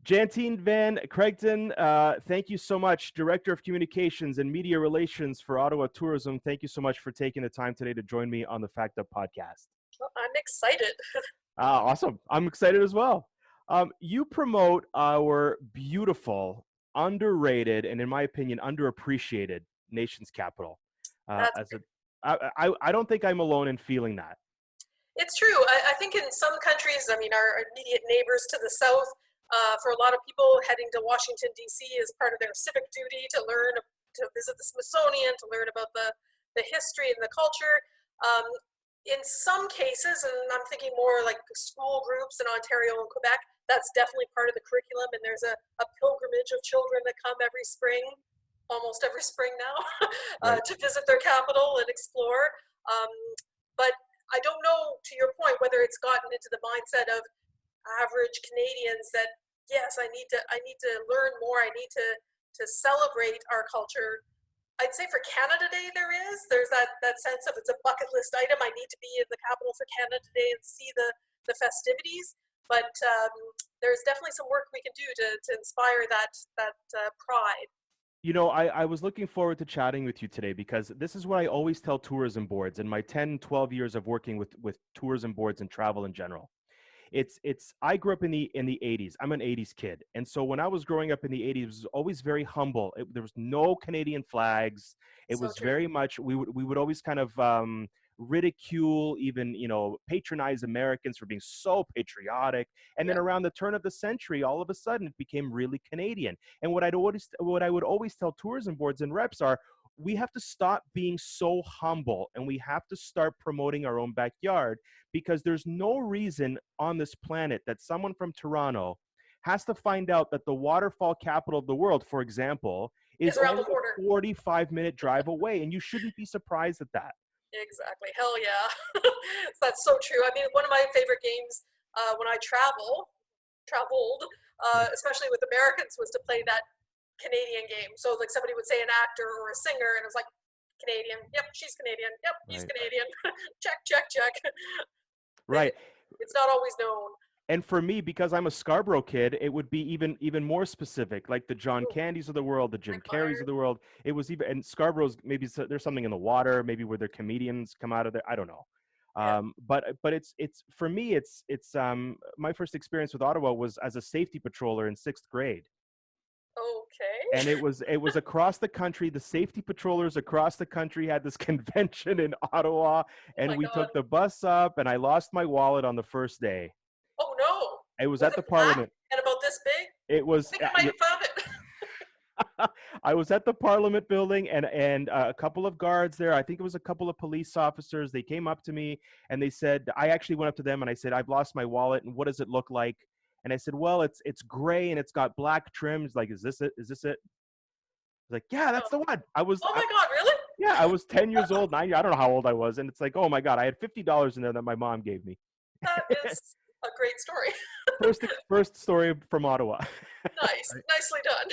Jantine Van Kregten, thank you so much, Director of Communications and Media Relations for Ottawa Tourism. Thank you so much for taking the time today to join me on the Fact Up podcast. Well, I'm excited. Awesome. I'm excited as well. You promote our beautiful, underrated, and in my opinion, underappreciated nation's capital. That's As a, I don't think I'm alone in feeling that. It's true. I think in some countries, I mean, our immediate neighbors to the south, for a lot of people, heading to Washington, D.C. is part of their civic duty to learn, to visit the Smithsonian, to learn about the history and the culture. Um, in some cases, and I'm thinking more like school groups in Ontario and Quebec, that's definitely part of the curriculum. And there's a pilgrimage of children that come every spring, almost every spring now, Right. to visit their capital and explore. Um, but I don't know, to your point, whether it's gotten into the mindset of average Canadians that yes, I need to learn more. I need to celebrate our culture. I'd say for Canada Day there's that sense of it's a bucket list item. I need to be in the capital for Canada Day and see the festivities. But there's definitely some work we can do to inspire that pride. You know, I was looking forward to chatting with you today because this is what I always tell tourism boards in my 10, 12 years of working with tourism boards and travel in general. It's I grew up in the 80s. I'm an 80s kid. And so when I was growing up in the 80s, it was always very humble. There was no Canadian flags. It So was true. very much we would always kind of ridicule, even, patronize Americans for being so patriotic. And then Yeah. around the turn of the century, all of a sudden it became really Canadian. And what I would always tell tourism boards and reps are, we have to stop being so humble and we have to start promoting our own backyard, because there's no reason on this planet that someone from Toronto has to find out that the waterfall capital of the world, for example, Is is around only the border. a 45-minute drive away. And you shouldn't be surprised at that. Exactly. Hell yeah. That's so true. I mean, one of my favorite games when I traveled, especially with Americans, was to play that Canadian game. So like somebody would say an actor or a singer, and it was like Canadian. Yep, she's Canadian. Yep, he's Right. Canadian. Check, check, check. Right. It's not always known. And for me, because I'm a Scarborough kid, it would be even more specific, like the John Ooh, Candys of the world, the Jim Carreys required. of the world. It was even, and Scarborough's maybe there's something in the water, maybe where their comedians come out of there. I don't know. Yeah. But it's for me, it's my first experience with Ottawa was as a safety patroller in sixth grade. And Okay. it was across the country. The safety patrollers across the country had this convention in Ottawa, Oh and my we God. took the bus up, and I lost my wallet on the first day. Oh no. It was Was at it the black Parliament. and about this big? It I was think I might have found it. I was at the Parliament building, and a couple of guards there. I think it was a couple of police officers. They came up to me and they said, I actually went up to them and I said, I've lost my wallet, and what does it look like? And I said, well, it's gray and it's got black trims. Like, is this it? Is this it? Like, yeah, that's Oh, the one. oh my God, really? Yeah, I was 10 years old, 9 years. I don't know how old I was. And it's like, oh my God, I had $50 in there that my mom gave me. That is a great story. First story from Ottawa. Nice. Nicely done.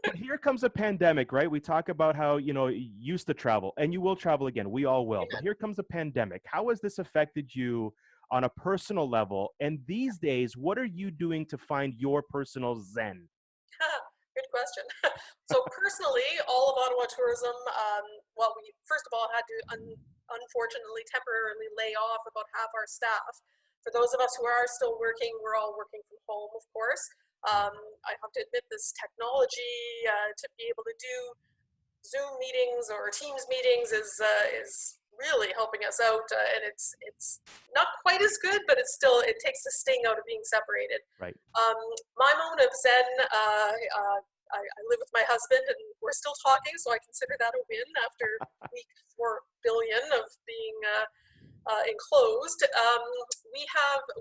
But here comes a pandemic, right? We talk about how, you used to travel and you will travel again. We all will. But Amen. here comes a pandemic. How has this affected you on a personal level? And these days, what are you doing to find your personal zen? Good question. So personally, all of Ottawa Tourism, well, we first of all had to unfortunately temporarily lay off about half our staff. For those of us who are still working, we're all working from home, of course. I have to admit, this technology to be able to do Zoom meetings or Teams meetings is really helping us out, and it's not quite as good, but it takes the sting out of being separated. Right. Um, my moment of zen. I live with my husband, and we're still talking, so I consider that a win after week 4 billion of being enclosed.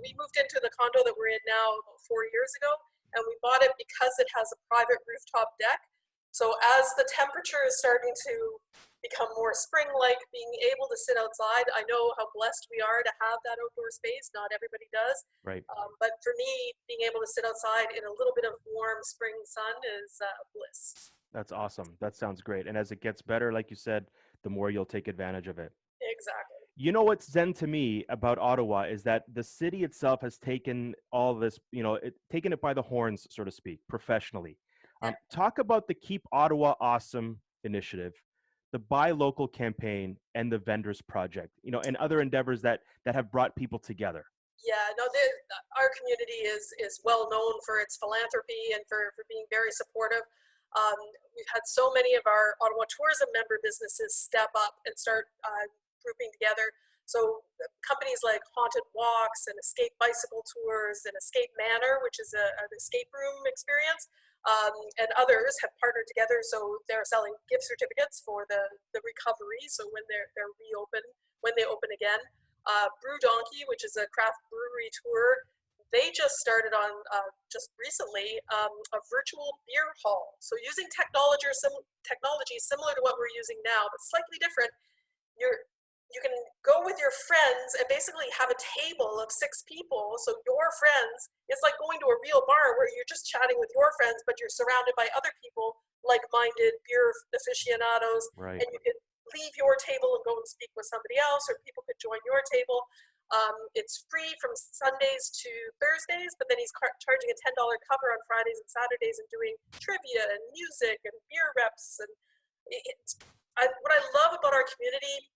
We moved into the condo that we're in now about 4 years ago, and we bought it because it has a private rooftop deck. So as the temperature is starting to become more spring-like, being able to sit outside, I know how blessed we are to have that outdoor space. Not everybody does. Right. But for me, being able to sit outside in a little bit of warm spring sun is bliss. That's awesome. That sounds great. And as it gets better, like you said, the more you'll take advantage of it. Exactly. You know what's zen to me about Ottawa is that the city itself has taken all this, taken it by the horns, so to speak, professionally. Yeah. Talk about the Keep Ottawa Awesome initiative, the Buy Local campaign, and the Vendors Project, and other endeavors that have brought people together. Yeah, no, our community is well known for its philanthropy and for being very supportive. Um, we've had so many of our Ottawa Tourism member businesses step up and start grouping together. So companies like Haunted Walks and Escape Bicycle Tours and Escape Manor, which is an escape room experience, and others have partnered together. So they're selling gift certificates for the recovery. So when they're reopened, when they open again. Brew Donkey, which is a craft brewery tour, they just started on just recently a virtual beer hall. So using technology similar to what we're using now, but slightly different. You can go with your friends and basically have a table of 6 people. So your friends, it's like going to a real bar where you're just chatting with your friends, but you're surrounded by other people, like-minded beer aficionados, Right. and you can leave your table and go and speak with somebody else, or people could join your table. It's free from Sundays to Thursdays, but then he's charging a $10 cover on Fridays and Saturdays and doing trivia and music and beer reps. And what I love about our community,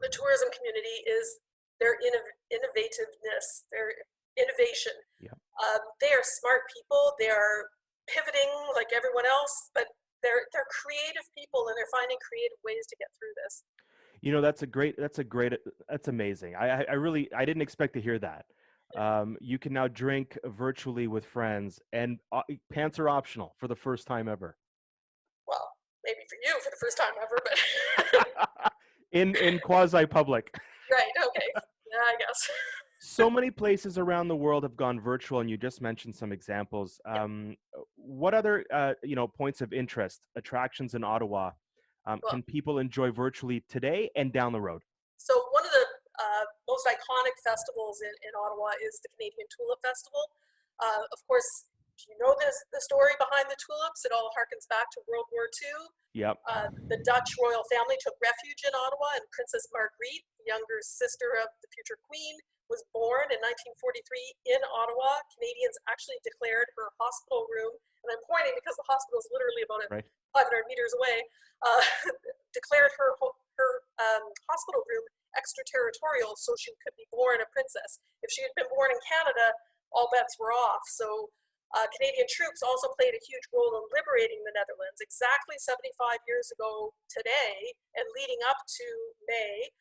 the tourism community, is their innovativeness, their innovation. Yeah. They are smart people. They are pivoting like everyone else, but they're creative people, and they're finding creative ways to get through this. That's amazing. I didn't expect to hear that. You can now drink virtually with friends, and pants are optional for the first time ever. Well, maybe for you for the first time ever, but in quasi public. right, okay. Yeah, I guess. So many places around the world have gone virtual, and you just mentioned some examples. What other points of interest, attractions in Ottawa Well, can people enjoy virtually today and down the road? so one of the most iconic festivals in Ottawa is the Canadian Tulip Festival. Of course, you know the story behind the tulips. It all harkens back to World War II. Yep. The Dutch royal family took refuge in Ottawa, and Princess Marguerite, the younger sister of the future queen, was born in 1943 in Ottawa. Canadians actually declared her hospital room, and I'm pointing because the hospital is literally about Right. 500 meters away, declared her hospital room extraterritorial so she could be born a princess. If she had been born in Canada, all bets were off. So Canadian troops also played a huge role in liberating the Netherlands. Exactly 75 years ago today, and leading up to May,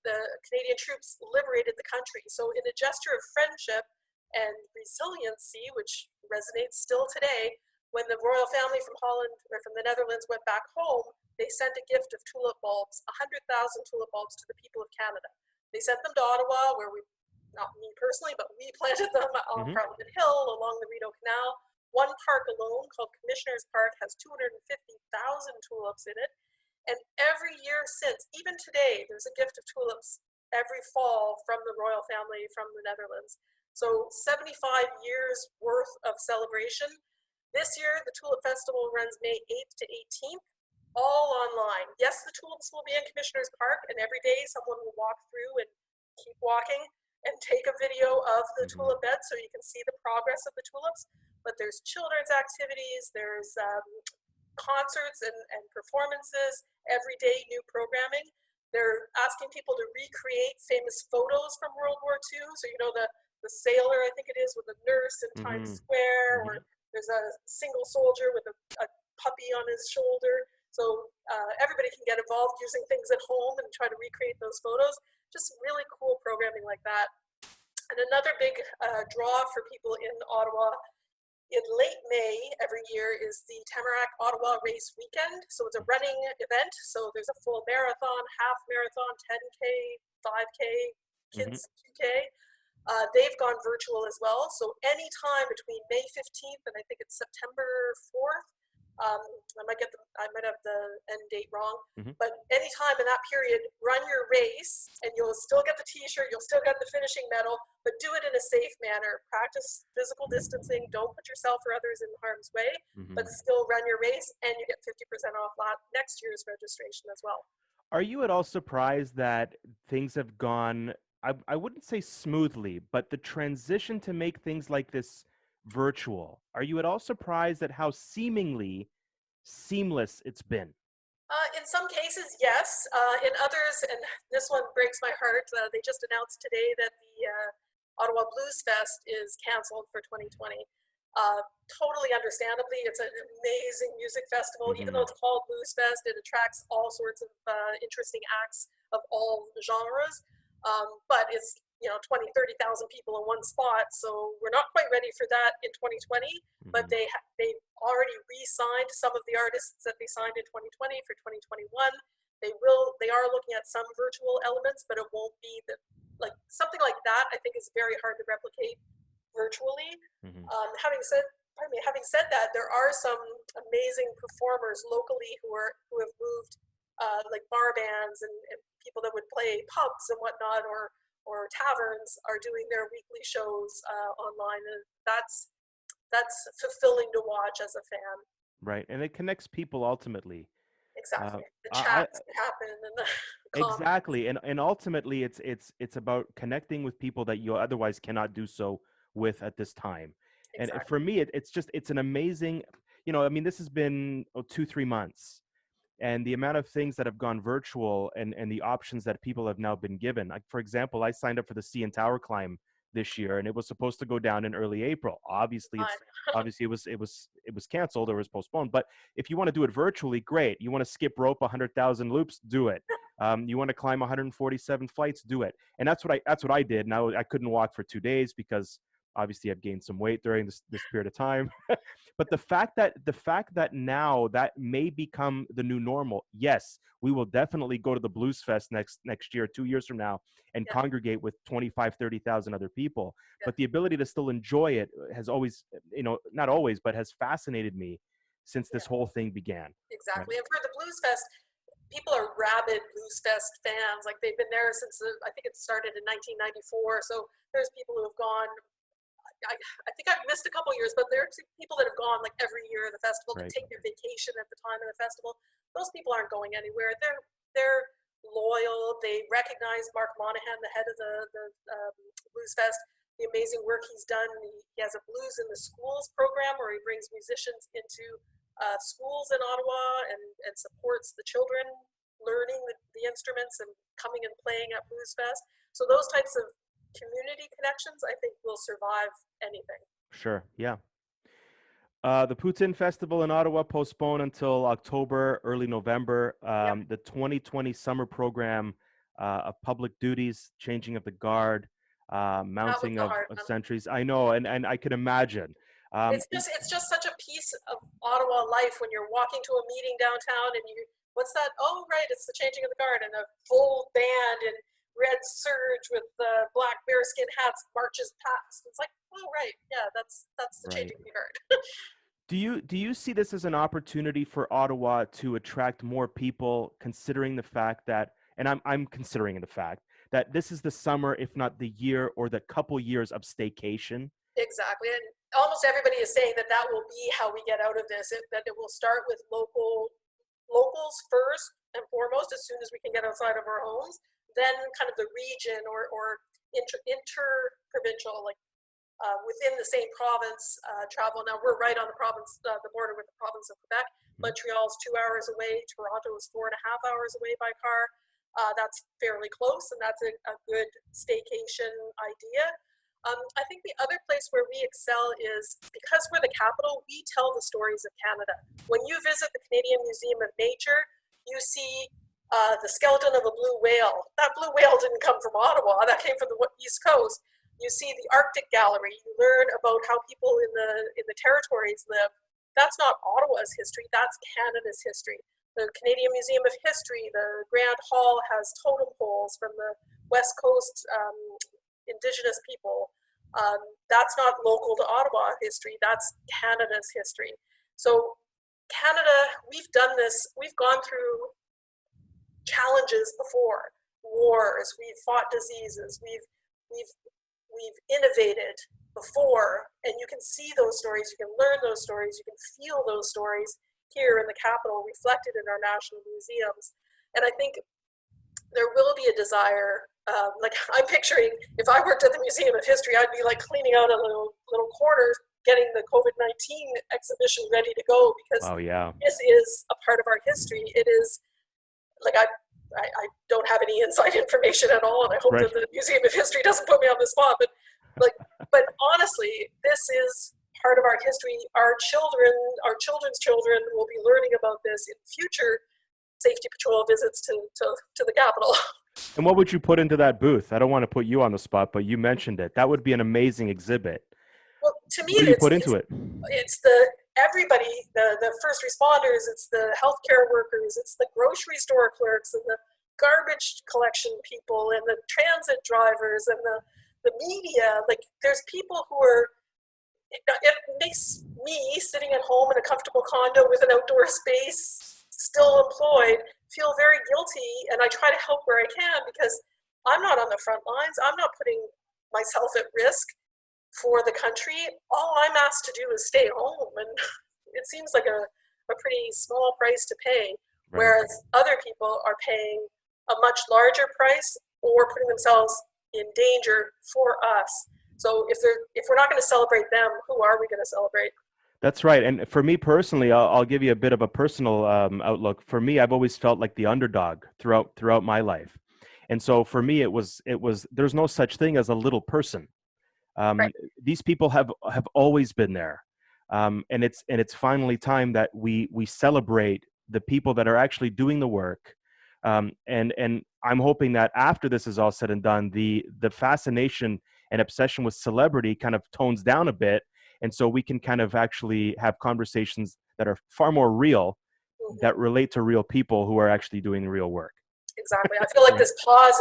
the Canadian troops liberated the country. So in a gesture of friendship and resiliency, which resonates still today, when the royal family from Holland or from the Netherlands went back home, they sent a gift of tulip bulbs, 100,000 tulip bulbs to the people of Canada. They sent them to Ottawa, where not me personally, but we planted them on Parliament Hill along the Rideau Canal. One park alone, called Commissioners Park, has 250,000 tulips in it. And every year since, even today, there's a gift of tulips every fall from the royal family from the Netherlands. So 75 years worth of celebration. This year, the Tulip Festival runs May 8th to 18th, all online. Yes, the tulips will be in Commissioners Park, and every day someone will walk through and keep walking and take a video of the tulip bed so you can see the progress of the tulips. But there's children's activities, there's concerts and performances, every day new programming. They're asking people to recreate famous photos from World War II. So the sailor, I think it is, with a nurse in Times Square, or there's a single soldier with a puppy on his shoulder. So everybody can get involved using things at home and try to recreate those photos. Just really cool programming like that. And another big draw for people in Ottawa in late May every year is the Tamarack Ottawa Race Weekend. So it's a running event. So there's a full marathon, half marathon, 10K, 5K, kids 2K. They've gone virtual as well. So anytime between May 15th and I think it's September 4th, I might have the end date wrong, but anytime in that period, run your race, and you'll still get the T-shirt, you'll still get the finishing medal, but do it in a safe manner. Practice physical distancing. Don't put yourself or others in harm's way, but still run your race, and you get 50% off next year's registration as well. Are you at all surprised that things have gone, I wouldn't say smoothly, but the transition to make things like this virtual, are you at all surprised at how seemingly seamless it's been? In some cases, yes. In others, and this one breaks my heart, they just announced today that the Ottawa Blues Fest is canceled for 2020. Totally understandably, it's an amazing music festival. Even though Hmm. it's called Blues Fest, it attracts all sorts of interesting acts of all genres. But it's 20, 30,000 people in one spot, so we're not quite ready for that in 2020. But Hmm. they already re-signed some of the artists that they signed in 2020 for 2021. They are looking at some virtual elements, but it won't be the like something like that. I think is very hard to replicate virtually. Hmm. Having said that, there are some amazing performers locally who have moved, like bar bands and people that would play pubs and whatnot, or taverns are doing their weekly shows online, and that's fulfilling to watch as a fan. Right, and it connects people ultimately. Uh, Exactly, the I chats that happen and the comments. exactly, and ultimately, it's about connecting with people that you otherwise cannot do so with at this time. And for Exactly. me, it's an amazing, I mean, this has been 2 3 months, and the amount of things that have gone virtual, and the options that people have now been given. Like, for example, I signed up for the CN Tower climb this year, and it was supposed to go down in early April. Obviously it was canceled or was postponed. But if you want to do it virtually, great. You want to skip rope 100,000 loops, do it. You want to climb 147 flights, do it. And that's what I did. Now I couldn't walk for 2 days because obviously I've gained some weight during this period of time. But the fact that now that may become the new normal. Yes, we will definitely go to the Blues Fest next year, 2 years from now, and Yeah, congregate with 25, 30,000 other people. yeah, But the ability to still enjoy it has always, not always, but has fascinated me since this yeah, whole thing began. Right. exactly. And for the Blues Fest, people are rabid Blues Fest fans. Like they've been there since I think it started in 1994. So there's people who have gone. I think I've missed a couple years, but there are people that have gone like every year of the festival to Right. take their vacation at the time of the festival. Those people aren't going anywhere. They're loyal. They recognize Mark Monahan, the head of the Blues Fest, the amazing work he's done. He has a Blues in the Schools program where he brings musicians into schools in Ottawa and supports the children learning the instruments and coming and playing at Blues Fest. So those types of community connections, I think, will survive anything. Sure. Yeah. The Poutine Festival in Ottawa postponed until October, early November. Yep, The 2020 summer program of public duties, changing of the guard, that was mounting the of, hard of one. sentries. I know, and I can imagine. Um, It's just such a piece of Ottawa life when you're walking to a meeting downtown and you what's that? Oh right, it's the changing of the guard, and a full band in red serge with the black bearskin hats marches past. It's like, oh right, yeah, that's the right. changing of the guard. Do you see this as an opportunity for Ottawa to attract more people, considering the fact that, and I'm considering the fact that this is the summer, if not the year or the couple years of staycation? Exactly, and almost everybody is saying that that will be how we get out of this. That it will start with locals first and foremost, as soon as we can get outside of our homes. Then kind of the region or inter provincial, like within the same province travel. Now we're right on the border with the province of Quebec. Mhm. Montreal's 2 hours away. Toronto is 4.5 hours away by car. That's fairly close, and that's a good staycation idea. I think the other place where we excel is because we're the capital, we tell the stories of Canada. When you visit the Canadian Museum of Nature, you see the skeleton of a blue whale. That blue whale didn't come from Ottawa, that came from the East Coast. You see the Arctic Gallery, you learn about how people in the territories live. That's not Ottawa's history, that's Canada's history. The Canadian Museum of History, the Grand Hall has totem poles from the West Coast Indigenous people. That's not local to Ottawa history, that's Canada's history. So, Canada, we've done this, we've gone through challenges before, wars, we've fought diseases, we've we've innovated before, and you can see those stories, you can learn those stories, you can feel those stories here in the capital reflected in our national museums. And I think there will be a desire. Like I'm picturing, if I worked at the Museum of History, I'd be like cleaning out a little corner, getting the COVID-19 exhibition ready to go, because Oh yeah. this is a part of our history. It is like I don't have any inside information at all, and I hope Right. that the Museum of History doesn't put me on the spot. But but honestly, this is part of our history. Our children, our children's children, will be learning about this in future safety patrol visits to the Capitol. And what would you put into that booth? I don't want to put you on the spot, but you mentioned it. That would be an amazing exhibit. Well, to me, What do you put into it? it's the everybody, the first responders, it's the healthcare workers, it's the grocery store clerks, and the garbage collection people, and the transit drivers, and the media. Like, there's people who are, it makes me, sitting at home in a comfortable condo with an outdoor space, still employed, feel very guilty, and I try to help where I can, because I'm not on the front lines. I'm not putting myself at risk for the country. All I'm asked to do is stay home, and it seems like a pretty small price to pay, Right. whereas other people are paying a much larger price or putting themselves in danger for us. So if we're not going to celebrate them, who are we going to celebrate? That's right. And for me personally, I'll give you a bit of a personal outlook. For me, I've always felt like the underdog throughout my life. And so for me, it was there's no such thing as a little person. Right. These people have always been there. And it's finally time that we celebrate the people that are actually doing the work. And I'm hoping that after this is all said and done, the fascination and obsession with celebrity kind of tones down a bit. And so we can kind of actually have conversations that are far more real, that relate to real people who are actually doing the real work. Exactly. I feel like this pause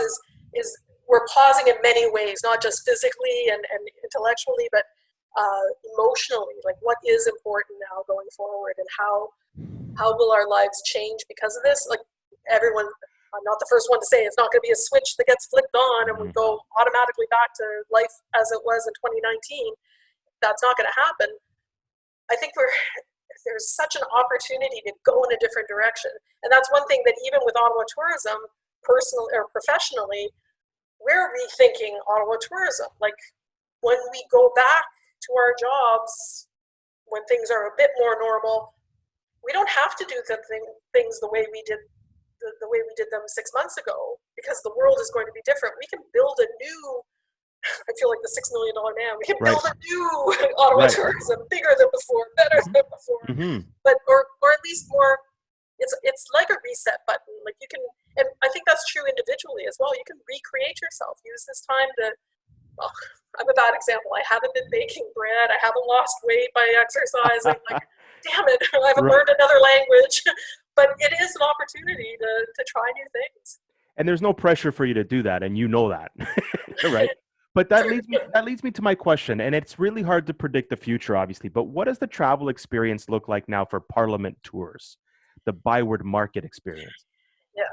is we're pausing in many ways, not just physically and intellectually, but emotionally. Like, what is important now going forward, and how will our lives change because of this? Like, everyone, I'm not the first one to say it's not going to be a switch that gets flipped on and we go automatically back to life as it was in 2019. That's not going to happen. I think there's such an opportunity to go in a different direction. And that's one thing that even with Ottawa Tourism, personally or professionally, we're rethinking Ottawa Tourism. Like, when we go back to our jobs, when things are a bit more normal, we don't have to do things the way we did them 6 months ago, because the world is going to be different. We can build a new, I feel like the $6 million man. We can build a new Ottawa Tourism, bigger than before, better than before, but or at least more. It's like a reset button. Like, you can, and I think that's true individually as well. You can recreate yourself. Use this time to. Well, I'm a bad example. I haven't been baking bread. I haven't lost weight by exercising. Like, damn it, I haven't learned another language. But it is an opportunity to try new things. And there's no pressure for you to do that, and you know that, right? But that leads me to my question, and it's really hard to predict the future, obviously. But what does the travel experience look like now for Parliament tours, the Byward Market experience? Yeah.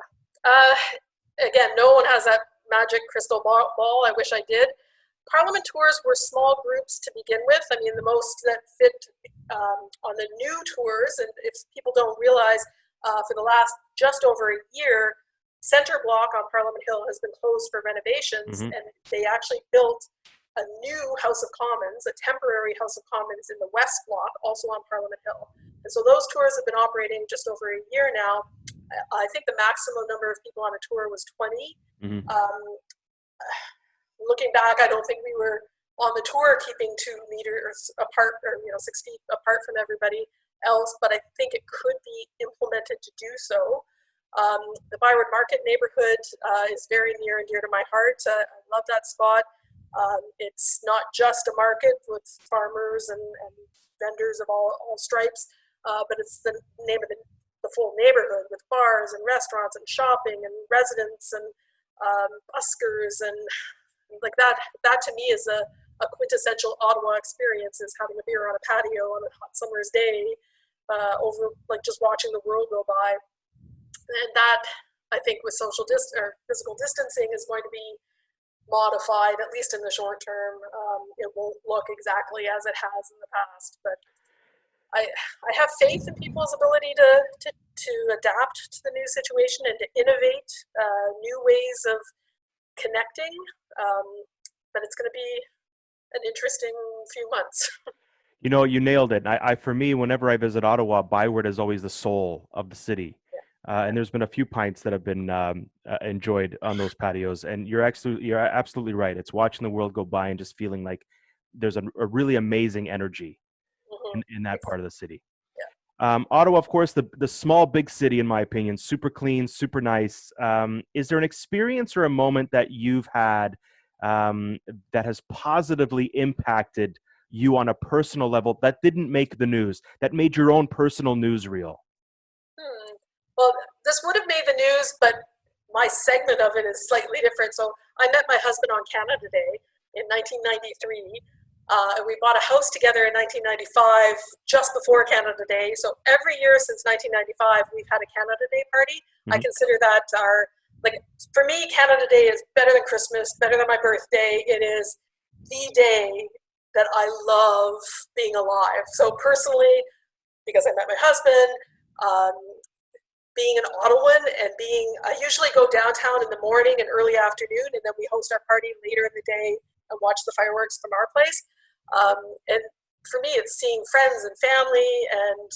Again, no one has that magic crystal ball. I wish I did. Parliament tours were small groups to begin with. I mean, the most that fit on the new tours, and if people don't realize, for the last just over a year, Center Block on Parliament Hill has been closed for renovations, and they actually built a new House of Commons, a temporary House of Commons in the West Block, also on Parliament Hill. And so those tours have been operating just over a year now. I think the maximum number of people on a tour was 20. Looking back, I don't think we were on the tour keeping 2 meters apart, or 6 feet apart from everybody else, but I think it could be implemented to do so. The Byward Market neighborhood is very near and dear to my heart. I love that spot. It's not just a market with farmers and vendors of all stripes, but it's the name of the full neighborhood, with bars and restaurants and shopping and residents and buskers, and like that to me is a quintessential Ottawa experience, is having a beer on a patio on a hot summer's day, over like just watching the world go by. And that, I think, with physical distancing, is going to be modified, at least in the short term. It won't look exactly as it has in the past, but I have faith in people's ability to adapt to the new situation and to innovate new ways of connecting. But it's going to be an interesting few months. You know, you nailed it. For me, whenever I visit Ottawa, Byward is always the soul of the city. And there's been a few pints that have been enjoyed on those patios. And you're absolutely right. It's watching the world go by and just feeling like there's a really amazing energy in that part of the city. Ottawa, of course, the small, big city, in my opinion, super clean, super nice. Is there an experience or a moment that you've had that has positively impacted you on a personal level that didn't make the news, that made your own personal newsreel? Well, this would have made the news, but my segment of it is slightly different. So I met my husband on Canada Day in 1993. And we bought a house together in 1995, just before Canada Day. So every year since 1995, we've had a Canada Day party. I consider that for me, Canada Day is better than Christmas, better than my birthday. It is the day that I love being alive. So personally, because I met my husband, being an Ottawan and I usually go downtown in the morning and early afternoon, and then we host our party later in the day and watch the fireworks from our place. And for me, it's seeing friends and family, and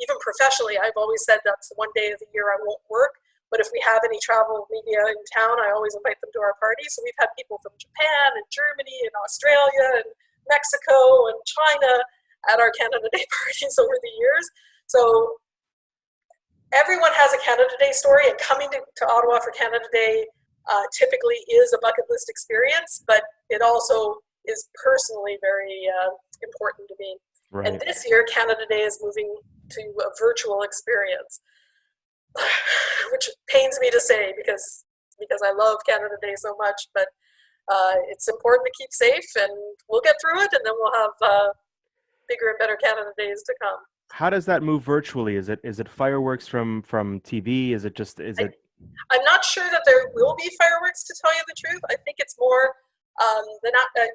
even professionally, I've always said that's the one day of the year I won't work. But if we have any travel media in town, I always invite them to our party. So we've had people from Japan and Germany and Australia and Mexico and China at our Canada Day parties over the years. So everyone has a Canada Day story, and coming to Ottawa for Canada Day typically is a bucket list experience, but it also is personally very important to me. Right. And this year, Canada Day is moving to a virtual experience, which pains me to say because I love Canada Day so much, but it's important to keep safe, and we'll get through it, and then we'll have bigger and better Canada Days to come. How does that move virtually? Is it fireworks from TV? I'm not sure that there will be fireworks, to tell you the truth. I think it's more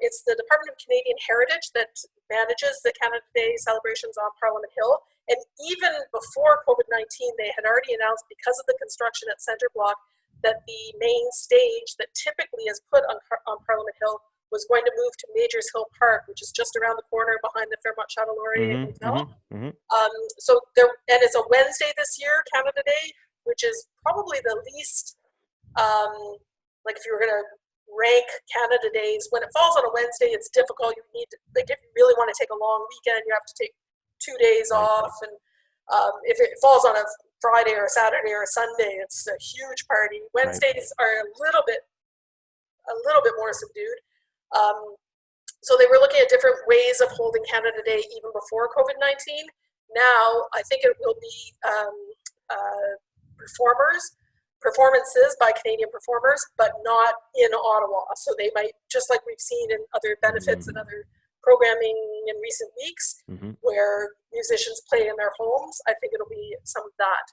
it's the Department of Canadian Heritage that manages the Canada Day celebrations on Parliament Hill. And even before COVID-19, they had already announced, because of the construction at Centre Block, that the main stage that typically is put on Parliament Hill was going to move to Majors Hill Park, which is just around the corner behind the Fairmont Chateau Laurier Hotel. And it's a Wednesday this year, Canada Day, which is probably the least, if you were going to rank Canada Days, when it falls on a Wednesday, it's difficult. You need to, if you really want to take a long weekend, you have to take 2 days off. And if it falls on a Friday or a Saturday or a Sunday, it's a huge party. Wednesdays are a little bit more subdued. So they were looking at different ways of holding Canada Day even before COVID-19. Now, I think it will be performances by Canadian performers, but not in Ottawa. So they might, just like we've seen in other benefits and other programming in recent weeks, where musicians play in their homes, I think it'll be some of that.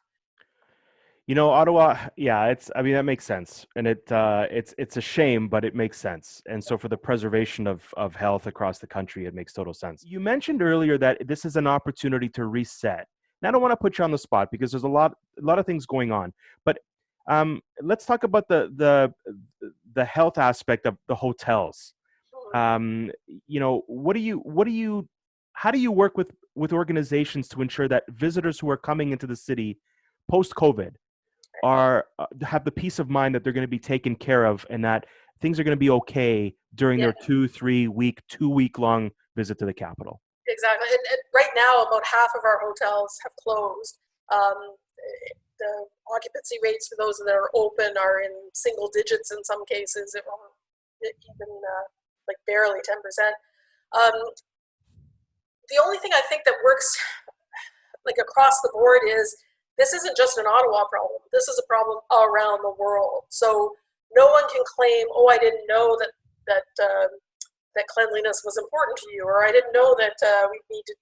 You know, Ottawa, that makes sense. And it's a shame, but it makes sense. And so for the preservation of health across the country, it makes total sense. You mentioned earlier that this is an opportunity to reset. And I don't want to put you on the spot because there's a lot of things going on. But let's talk about the health aspect of the hotels. How do you work with organizations to ensure that visitors who are coming into the city post-COVID have the peace of mind that they're going to be taken care of and that things are going to be okay during their 2 week long visit to the capital? Exactly. And right now, about half of our hotels have closed. The occupancy rates for those that are open are in single digits in some cases, even barely 10%. The only thing I think that works across the board is this isn't just an Ottawa problem. This is a problem around the world. So no one can claim, oh, I didn't know that cleanliness was important to you, or I didn't know that we need to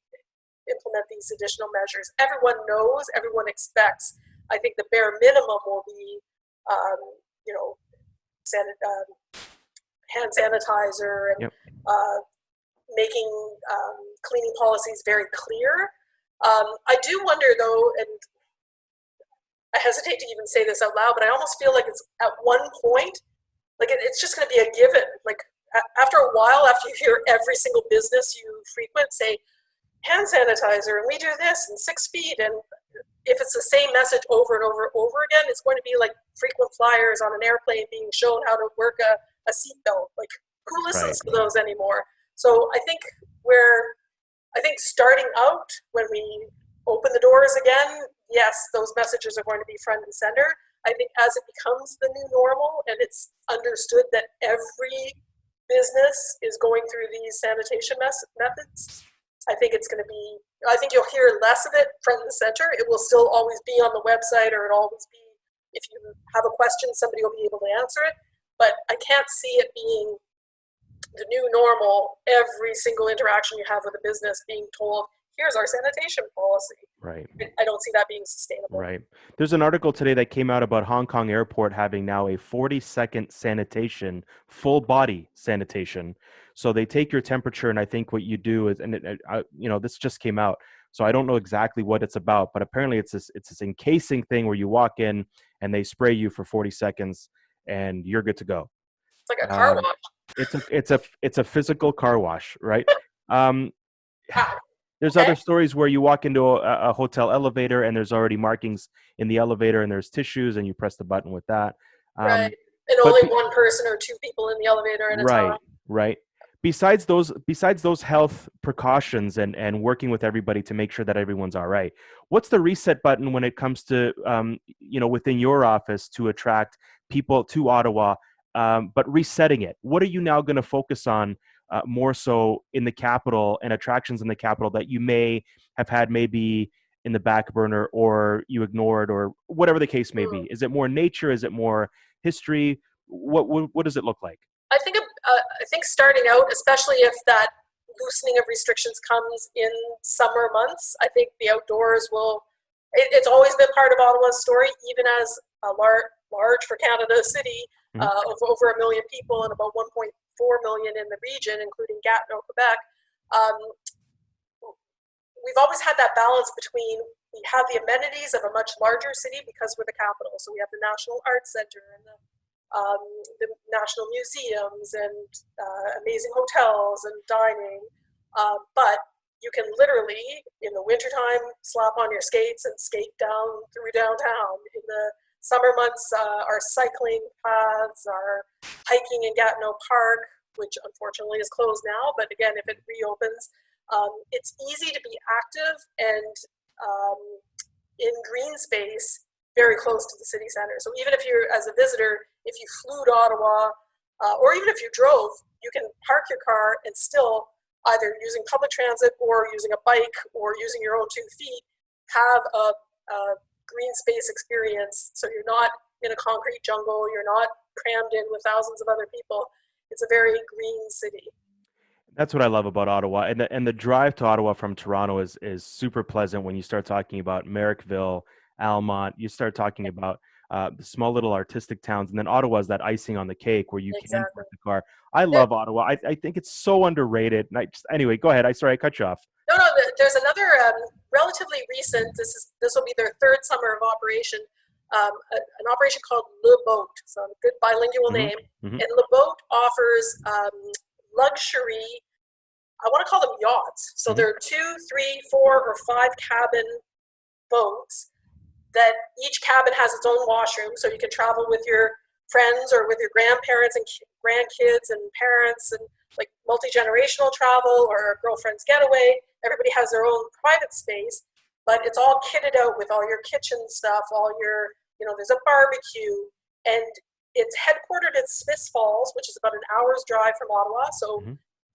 implement these additional measures. Everyone knows, everyone expects. I think the bare minimum will be, hand sanitizer and making cleaning policies very clear. I do wonder, though, and I hesitate to even say this out loud, but I almost feel like it's at one point, like it's just going to be a given. Like after a while, after you hear every single business you frequent say hand sanitizer, and we do this, and 6 feet, and if it's the same message over and over and over again, it's going to be like frequent flyers on an airplane being shown how to work a seatbelt. Like who listens to those anymore? So I think starting out when we open the doors again, yes, those messages are going to be front and center. I think as it becomes the new normal and it's understood that every business is going through these sanitation methods, I think you'll hear less of it front and center. It will still always be on the website, or it'll always be, if you have a question, somebody will be able to answer it. But I can't see it being the new normal, every single interaction you have with a business being told, here's our sanitation policy. Right. I don't see that being sustainable. Right. There's an article today that came out about Hong Kong Airport having now a 40-second sanitation, full body sanitation. So they take your temperature, and I think what you do is, and this just came out, so I don't know exactly what it's about, but apparently it's this encasing thing where you walk in and they spray you for 40 seconds and you're good to go. It's like a car wash. It's a physical car wash, right? There's other stories where you walk into a hotel elevator and there's already markings in the elevator and there's tissues and you press the button with that. Right. And only one person or two people in the elevator at a time. Right. Besides those health precautions and working with everybody to make sure that everyone's all right, what's the reset button when it comes to, within your office to attract people to Ottawa, but resetting it? What are you now going to focus on more so in the capital and attractions in the capital that you may have had maybe in the back burner or you ignored or whatever the case may be? Is it more nature? Is it more history? What does it look like? I think starting out, especially if that loosening of restrictions comes in summer months, I think the outdoors will. It's always been part of Ottawa's story, even as a large for Canada city of over 1 million people and about 1.4 million in the region, including Gatineau, Quebec. We've always had that balance between we have the amenities of a much larger city because we're the capital, so we have the National Arts Centre and the national museums and amazing hotels and dining, but you can literally in the wintertime slap on your skates and skate down through downtown. In the summer months, our cycling paths, our hiking in Gatineau Park, which unfortunately is closed now, but again, if it reopens, it's easy to be active and in green space very close to the city center. So even if you're, as a visitor, if you flew to Ottawa, or even if you drove, you can park your car and still, either using public transit or using a bike or using your own 2 feet, have a green space experience. So you're not in a concrete jungle, you're not crammed in with thousands of other people. It's a very green city. That's what I love about Ottawa, and the drive to Ottawa from Toronto is super pleasant when you start talking about Merrickville, Almont. You start talking about the small little artistic towns, and then Ottawa is that icing on the cake where you can park the car. I love Ottawa. I think it's so underrated. And anyway, go ahead. Sorry, I cut you off. No. There's another relatively recent. This will be their third summer of operation. An operation called Le Boat. So a good bilingual name. And Le Boat offers luxury. I want to call them yachts. So there are 2, 3, 4, or 5 cabin boats that each cabin has its own washroom, so you can travel with your friends or with your grandparents and grandkids and parents, and like multi-generational travel or a girlfriend's getaway. Everybody has their own private space, but it's all kitted out with all your kitchen stuff, all your, there's a barbecue, and it's headquartered in Smiths Falls, which is about an hour's drive from Ottawa. So,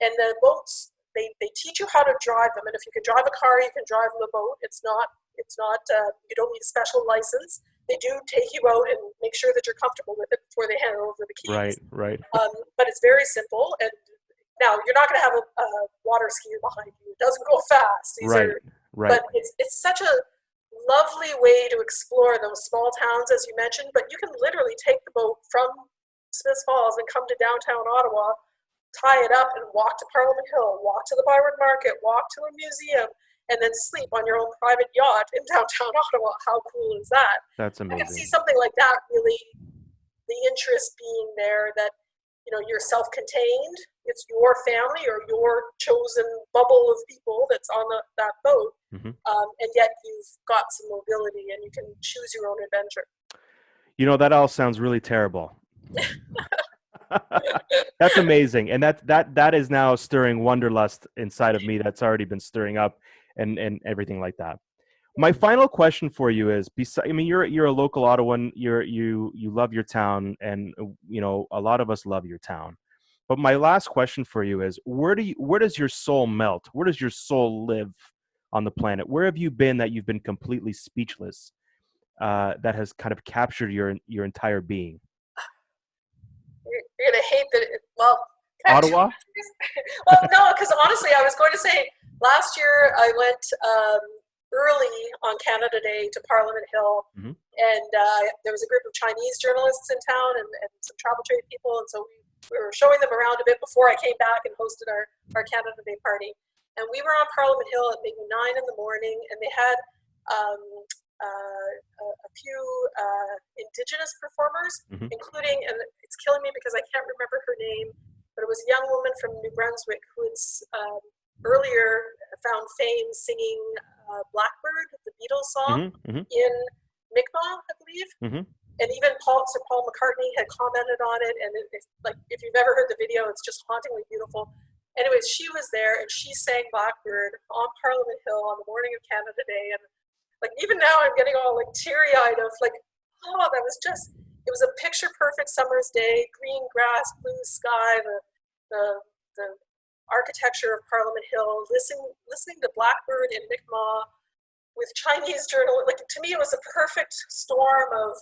and the boats, they teach you how to drive them, and if you can drive a car, you can drive the boat. It's not you don't need a special license. They do take you out and make sure that you're comfortable with it before they hand over the keys. Right. But it's very simple. And now you're not going to have a water skier behind you. It doesn't go fast. Right. But it's such a lovely way to explore those small towns, as you mentioned. But you can literally take the boat from Smiths Falls and come to downtown Ottawa, tie it up, and walk to Parliament Hill, walk to the Byward Market, walk to a museum, and then sleep on your own private yacht in downtown Ottawa. How cool is that? That's I can see amazing. something like that really, the interest being there that, you're self-contained. It's your family or your chosen bubble of people that's on that boat, Hmm. and yet you've got some mobility and you can choose your own adventure. That all sounds really terrible. That's amazing, and that is now stirring wanderlust inside of me. That's already been stirring up, and everything like that. My final question for you is: you're a local Ottawan. You love your town, and a lot of us love your town. But my last question for you is: where does your soul melt? Where does your soul live on the planet? Where have you been that you've been completely speechless? That has kind of captured your entire being. You're going to hate that. Well, can I have two Ottawa. answers? Well, no, because honestly, I was going to say last year I went early on Canada Day to Parliament Hill, Hmm. and there was a group of Chinese journalists in town and some travel trade people, and so we were showing them around a bit before I came back and hosted our Canada Day party. And we were on Parliament Hill at maybe 9 in the morning, and they had a few Indigenous performers, Hmm. including, and it's killing me because I can't remember her name, but it was a young woman from New Brunswick who had earlier found fame singing Blackbird, the Beatles song, Hmm. Hmm. in Mi'kmaq, I believe. Hmm. And even Sir Paul McCartney had commented on it. And if you've ever heard the video, it's just hauntingly beautiful. Anyways, she was there and she sang Blackbird on Parliament Hill on the morning of Canada Day. And like, even now I'm getting all like teary eyed of like, oh, that was just, it was a picture perfect summer's day, green grass, blue sky, the architecture of Parliament Hill, listening to Blackbird in Mi'kmaq with Chinese journalists. Like, to me, it was a perfect storm of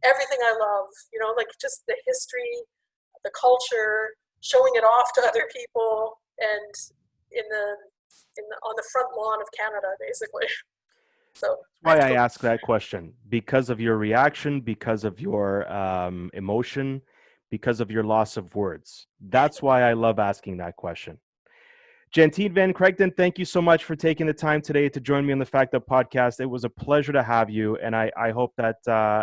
everything I love, like just the history, the culture, showing it off to other people, and on the front lawn of Canada, basically. So Why I ask that question, because of your reaction, because of your emotion, because of your loss of words. That's why I love asking that question. Jantine Van Kregten, thank you so much for taking the time today to join me on the Fact Up podcast. It was a pleasure to have you, and I hope that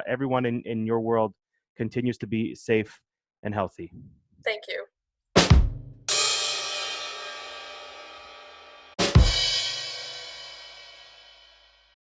everyone in your world continues to be safe and healthy. Thank you.